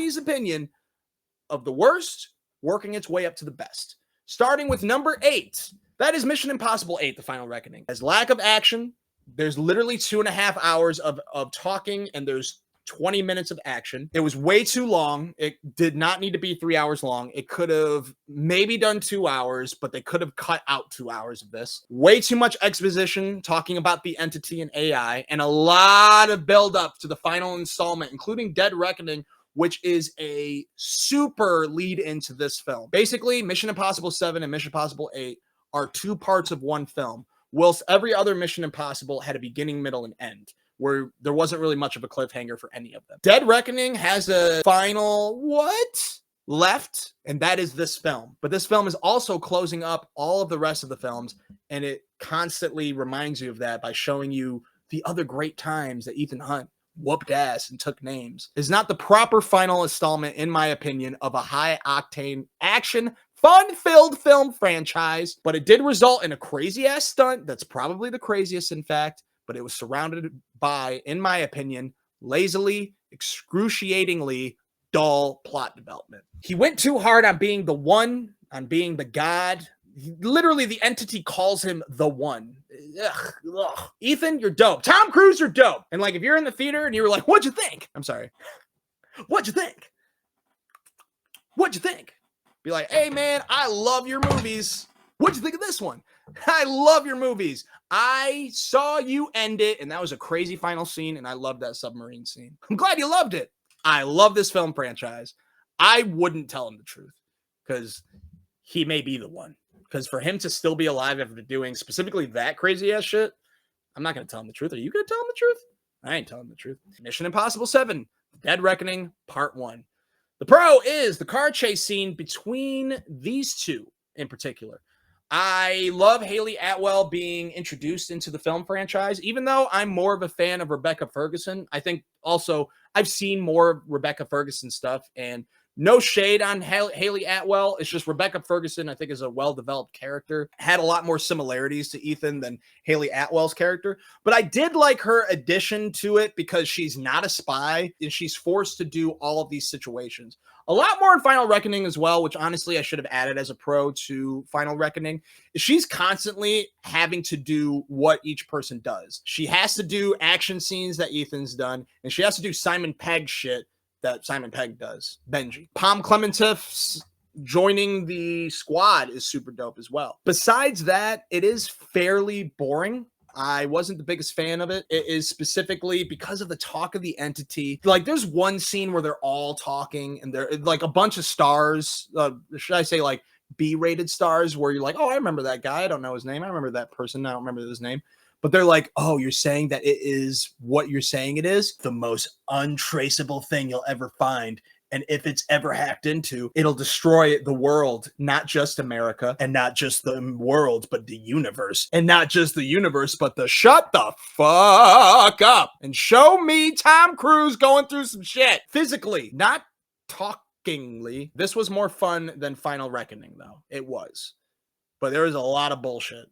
IMDb's opinion of the worst, working its way up to the best. Starting with number 8. That is Mission Impossible 8, The Final Reckoning. As lack of action, there's literally 2.5 hours of talking, and there's 20 minutes of action. It was way too long. It did not need to be 3 hours long. It could have maybe done 2 hours, but they could have cut out 2 hours of this. Way too much exposition talking about the entity and AI, and a lot of build up to the final installment, including Dead Reckoning, which is a super lead into this film. Basically, Mission Impossible 7 and Mission Impossible 8 are 2 parts of one film, whilst every other Mission Impossible had a beginning, middle, and end, where there wasn't really much of a cliffhanger for any of them. Dead Reckoning has a final left, and that is this film. But this film is also closing up all of the rest of the films, and it constantly reminds you of that by showing you the other great times that Ethan Hunt whooped ass and took names. Is not the proper final installment, in my opinion, of a high-octane action fun-filled film franchise, but it did result in a crazy-ass stunt that's probably the craziest, in fact, but it was surrounded by, in my opinion, lazily, excruciatingly dull plot development. He went too hard on being the one, on being the god. Literally, the entity calls him the one. Ugh. Ethan, you're dope. Tom Cruise, you're dope. And like, if you're in the theater and you were like, what'd you think? I'm sorry. What'd you think? What'd you think? Be like, hey man, I love your movies. What'd you think of this one? I love your movies. I saw you end it, and that was a crazy final scene, and I loved that submarine scene. I'm glad you loved it. I love this film franchise. I wouldn't tell him the truth, because he may be the one. Because for him to still be alive after doing specifically that crazy ass shit, I'm not going to tell him the truth. Are you going to tell him the truth? I ain't telling him the truth. Mission Impossible 7, Dead Reckoning, Part 1. The pro is the car chase scene between these two in particular. I love Haley Atwell being introduced into the film franchise, even though I'm more of a fan of Rebecca Ferguson. I think also I've seen more of Rebecca Ferguson stuff, and no shade on Haley Atwell. It's just Rebecca Ferguson, I think, is a well-developed character. Had a lot more similarities to Ethan than Haley Atwell's character. But I did like her addition to it because she's not a spy and she's forced to do all of these situations. A lot more in Final Reckoning as well, which honestly I should have added as a pro to Final Reckoning. She's constantly having to do what each person does. She has to do action scenes that Ethan's done, and she has to do Simon Pegg shit that Simon Pegg does. Benji. Pom Clementif joining the squad is super dope as well. Besides that, it is fairly boring. I wasn't the biggest fan of it. It is specifically because of the talk of the entity. Like, there's one scene where they're all talking, and they're like a bunch of stars. Should I say like B-rated stars, where you're like, oh, I remember that guy. I don't know his name. I remember that person. I don't remember his name. But they're like, oh, you're saying that it is what you're saying it is? The most untraceable thing you'll ever find. And if it's ever hacked into, it'll destroy the world, not just America, and not just the world, but the universe. And not just the universe, but the shut the fuck up and show me Tom Cruise going through some shit. Physically, not talkingly. This was more fun than Final Reckoning, though. It was. But there was a lot of bullshit.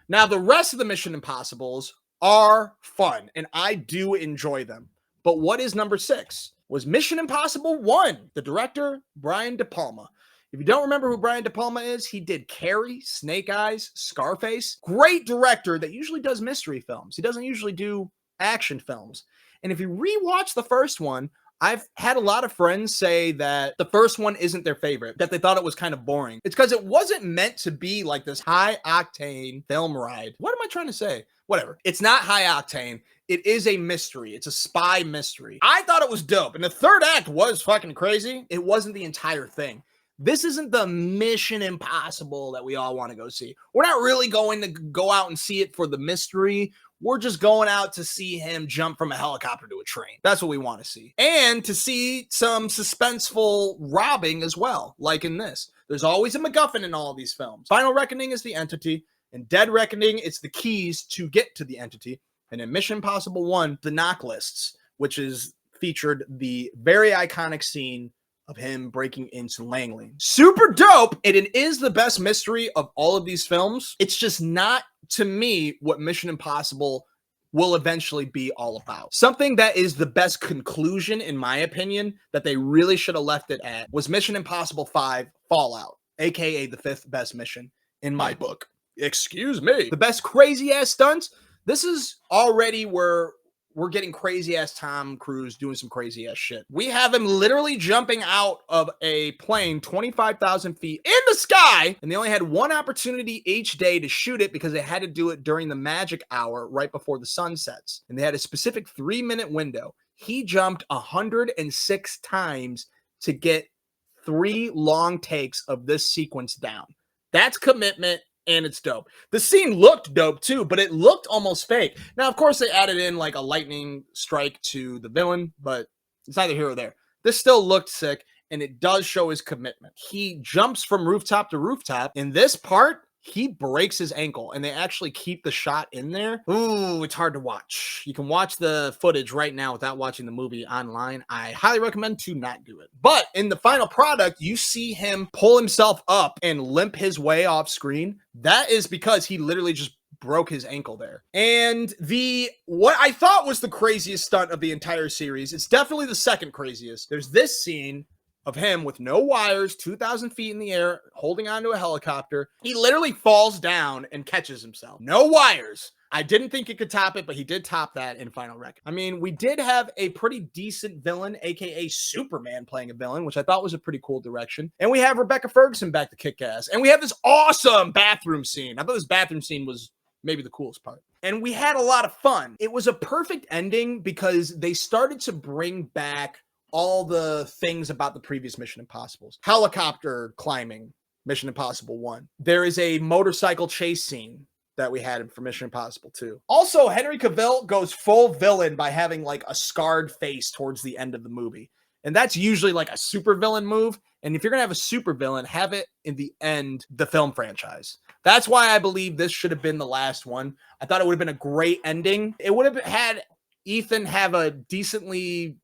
Now, the rest of the Mission Impossibles are fun, and I do enjoy them. But what is number 6? Was Mission Impossible 1, the director, Brian De Palma. If you don't remember who Brian De Palma is, he did Carrie, Snake Eyes, Scarface. Great director that usually does mystery films. He doesn't usually do action films. And if you rewatch the first one, I've had a lot of friends say that the first one isn't their favorite, that they thought it was kind of boring. It's because it wasn't meant to be like this high-octane film ride. What am I trying to say? Whatever. It's not high-octane. It is a mystery. It's a spy mystery. I thought it was dope. And the third act was fucking crazy. It wasn't the entire thing. This isn't the Mission Impossible that we all want to go see. We're not really going to go out and see it for the mystery. We're just going out to see him jump from a helicopter to a train. That's what we want to see. And to see some suspenseful robbing as well, like in this. There's always a MacGuffin in all of these films. Final Reckoning is the entity, and Dead Reckoning, it's the keys to get to the entity. And in Mission Impossible 1, the knock lists, which is featured the very iconic scene of him breaking into Langley. Super dope, and it is the best mystery of all of these films. It's just not, to me, what Mission Impossible will eventually be all about. Something that is the best conclusion, in my opinion, that they really should have left it at was Mission Impossible 5 Fallout, aka the 5th best mission in my book. Excuse me. The best crazy ass stunts. This is already where we're getting crazy ass Tom Cruise doing some crazy ass shit. We have him literally jumping out of a plane 25,000 feet in the sky, and they only had one opportunity each day to shoot it because they had to do it during the magic hour right before the sun sets. And they had a specific 3-minute window. He jumped 106 times to get 3 long takes of this sequence down. That's commitment. And it's dope. The scene looked dope too, but it looked almost fake. Now, of course, they added in like a lightning strike to the villain, but it's neither here or there. This still looked sick, and it does show his commitment. He jumps from rooftop to rooftop. In this part, he breaks his ankle, and they actually keep the shot in there. Ooh, it's hard to watch. You can watch the footage right now without watching the movie online. I highly recommend to not do it. But in the final product, you see him pull himself up and limp his way off screen. That is because he literally just broke his ankle there. And what I thought was the craziest stunt of the entire series, it's definitely the second craziest. There's this scene of him with no wires, 2,000 feet in the air, holding onto a helicopter. He literally falls down and catches himself. No wires. I didn't think he could top it, but he did top that in Final Rec. I mean, we did have a pretty decent villain, aka Superman, playing a villain, which I thought was a pretty cool direction. And we have Rebecca Ferguson back to kick ass. And we have this awesome bathroom scene. I thought this bathroom scene was maybe the coolest part. And we had a lot of fun. It was a perfect ending because they started to bring back all the things about the previous Mission Impossibles. Helicopter climbing, Mission Impossible 1. There is a motorcycle chase scene that we had for Mission Impossible 2. Also, Henry Cavill goes full villain by having like a scarred face towards the end of the movie. And that's usually like a super villain move. And if you're going to have a super villain, have it in the end, the film franchise. That's why I believe this should have been the last one. I thought it would have been a great ending. It would have had Ethan have a decently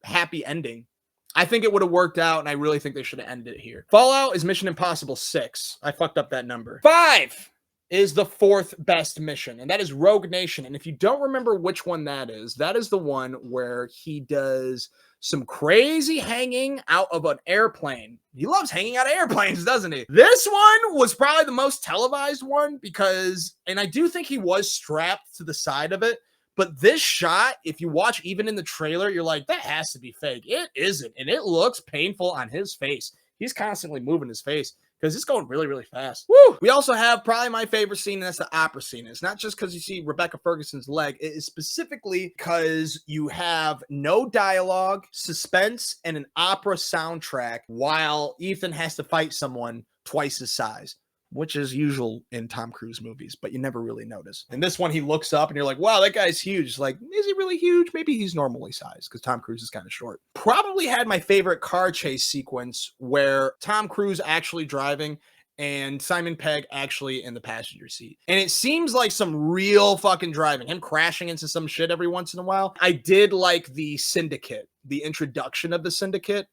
happy ending. I think it would have worked out, and I really think they should have ended it here. Fallout is Mission Impossible 6. I fucked up that number. 5 is the 4th best mission, and that is Rogue Nation. And if you don't remember which one that is the one where he does some crazy hanging out of an airplane. He loves hanging out of airplanes, doesn't he? This one was probably the most televised one because, and I do think he was strapped to the side of it, but this shot, if you watch even in the trailer, you're like, that has to be fake. It isn't. And it looks painful on his face. He's constantly moving his face because it's going really, really fast. Woo! We also have probably my favorite scene, and that's the opera scene. It's not just because you see Rebecca Ferguson's leg. It is specifically because you have no dialogue, suspense, and an opera soundtrack while Ethan has to fight someone twice his size, which is usual in Tom Cruise movies, but you never really notice. In this one, he looks up and you're like, wow, that guy's huge. Like, is he really huge? Maybe he's normally sized because Tom Cruise is kind of short. Probably had my favorite car chase sequence where Tom Cruise actually driving and Simon Pegg actually in the passenger seat. And it seems like some real fucking driving, him crashing into some shit every once in a while. I did like the Syndicate, the introduction of the Syndicate,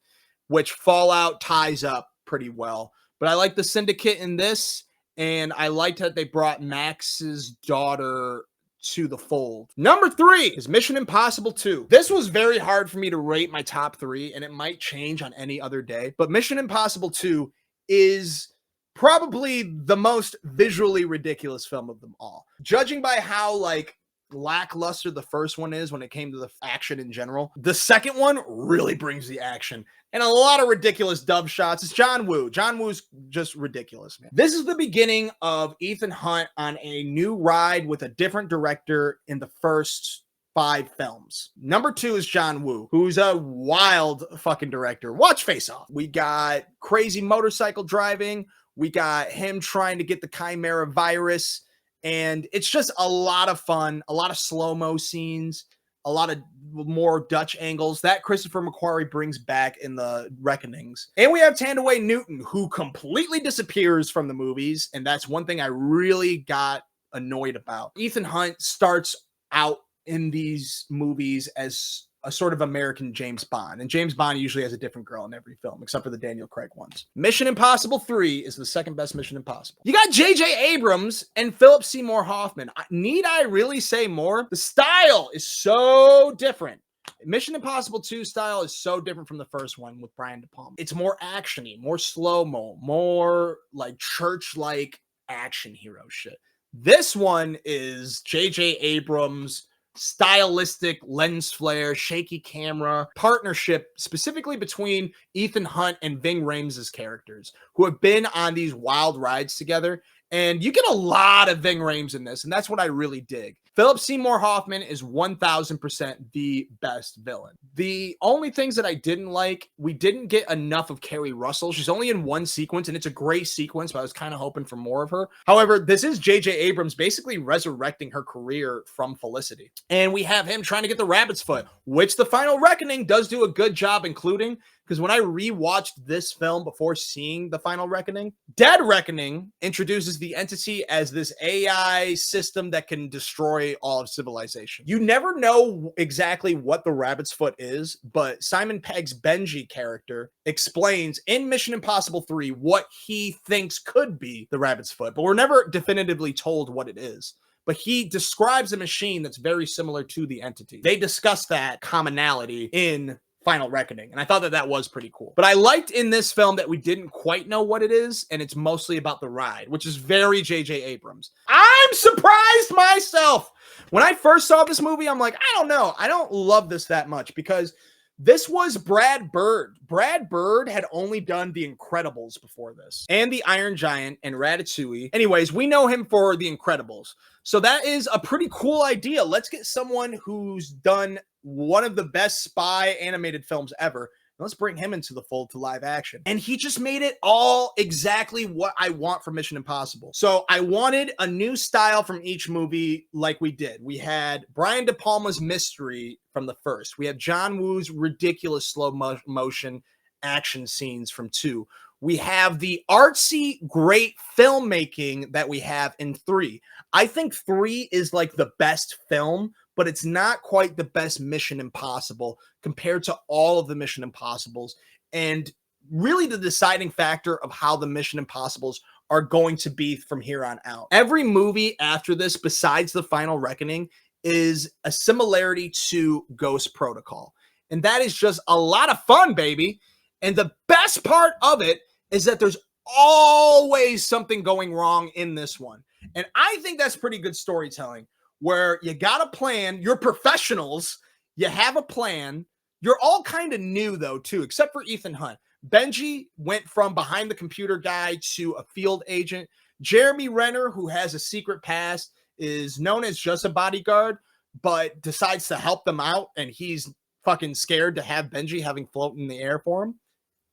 which Fallout ties up pretty well. But I like the Syndicate in this, and I liked that they brought Max's daughter to the fold. Number 3 is Mission Impossible 2. This was very hard for me to rate my top 3, and it might change on any other day. But Mission Impossible 2 is probably the most visually ridiculous film of them all. Judging by how, like, lackluster the first one is when it came to the action in general, the second one really brings the action and a lot of ridiculous dub shots. It's John Woo. John Woo's just ridiculous, man. This is the beginning of Ethan Hunt on a new ride with a different director in the first 5 films. Number 2 is John Woo, who's a wild fucking director. Watch Face Off. We got crazy motorcycle driving. We got him trying to get the Chimera virus. And it's just a lot of fun, a lot of slow-mo scenes, a lot of more Dutch angles that Christopher McQuarrie brings back in the Reckonings. And we have Tandaway Newton, who completely disappears from the movies. And that's one thing I really got annoyed about. Ethan Hunt starts out in these movies as a sort of American James Bond. And James Bond usually has a different girl in every film, except for the Daniel Craig ones. Mission Impossible 3 is the second best Mission Impossible. You got J.J. Abrams and Philip Seymour Hoffman. Need I really say more? The style is so different. Mission Impossible 2 style is so different from the first one with Brian De Palma. It's more actiony, more slow-mo, more like church-like action hero shit. This one is J.J. Abrams' stylistic lens flare, shaky camera partnership, specifically between Ethan Hunt and Ving Rhames' characters, who have been on these wild rides together. And you get a lot of Ving Rhames in this, and that's what I really dig. Philip Seymour Hoffman is 1000% the best villain. The only things that I didn't like, we didn't get enough of Kerry Russell. She's only in one sequence, and it's a great sequence, but I was kind of hoping for more of her. However, this is J.J. Abrams basically resurrecting her career from Felicity. And we have him trying to get the rabbit's foot, which The Final Reckoning does do a good job including, because when I rewatched this film before seeing The Final Reckoning, Dead Reckoning introduces the entity as this AI system that can destroy all of civilization. You never know exactly what the rabbit's foot is, but Simon Pegg's Benji character explains in Mission Impossible 3 what he thinks could be the rabbit's foot, but we're never definitively told what it is. But he describes a machine that's very similar to the entity. They discuss that commonality in Final Reckoning, and I thought that that was pretty cool. But I liked in this film that we didn't quite know what it is, and it's mostly about the ride, which is very J.J. Abrams. I'm surprised myself. When I first saw this movie, I'm like, I don't know. I don't love this that much because this was Brad Bird. Brad Bird had only done The Incredibles before this, and The Iron Giant and Ratatouille. Anyways, we know him for The Incredibles. So that is a pretty cool idea. Let's get someone who's done one of the best spy animated films ever. Let's bring him into the fold to live action. And he just made it all exactly what I want from Mission Impossible. So I wanted a new style from each movie like we did. We had Brian De Palma's mystery from the first. We had John Woo's ridiculous slow motion action scenes from 2. We have the artsy, great filmmaking that we have in 3. I think 3 is like the best film, but it's not quite the best Mission Impossible compared to all of the Mission Impossibles. And really the deciding factor of how the Mission Impossibles are going to be from here on out. Every movie after this, besides The Final Reckoning, is a similarity to Ghost Protocol. And that is just a lot of fun, baby. And the best part of it is that there's always something going wrong in this one. And I think that's pretty good storytelling, where you got a plan, you're professionals, you have a plan. You're all kind of new, though, too, except for Ethan Hunt. Benji went from behind the computer guy to a field agent. Jeremy Renner, who has a secret past, is known as just a bodyguard, but decides to help them out, and he's fucking scared to have Benji having float in the air for him.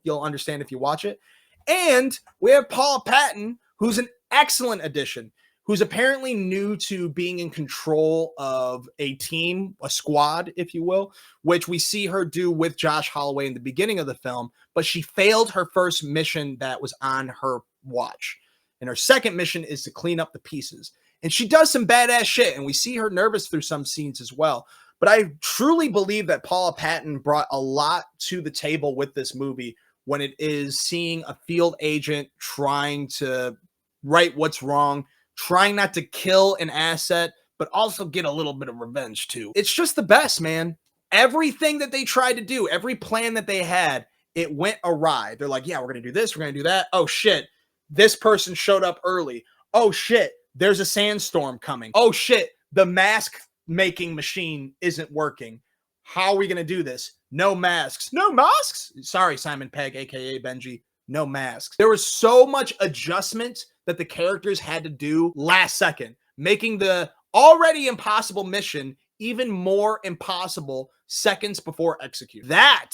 You'll understand if you watch it. And we have Paula Patton, who's an excellent addition, who's apparently new to being in control of a team, a squad, if you will, which we see her do with Josh Holloway in the beginning of the film, but she failed her first mission that was on her watch. And her second mission is to clean up the pieces. And she does some badass shit, and we see her nervous through some scenes as well. But I truly believe that Paula Patton brought a lot to the table with this movie when it is seeing a field agent trying to right what's wrong, trying not to kill an asset, but also get a little bit of revenge too. It's just the best, man. Everything that they tried to do, every plan that they had, it went awry. They're like, yeah, we're going to do this. We're going to do that. Oh shit. This person showed up early. Oh shit. There's a sandstorm coming. Oh shit. The mask making machine isn't working. How are we going to do this? No masks. No masks? Sorry, Simon Pegg, aka Benji. No masks. There was so much adjustment that the characters had to do last second, making the already impossible mission even more impossible seconds before execute. That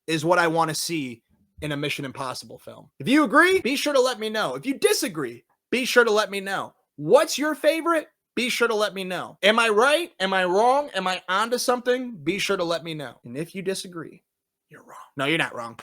is what I want to see in a Mission Impossible film. If you agree, be sure to let me know. If you disagree, be sure to let me know. What's your favorite? Be sure to let me know. Am I right? Am I wrong? Am I onto something? Be sure to let me know. And if you disagree, you're wrong. No, you're not wrong.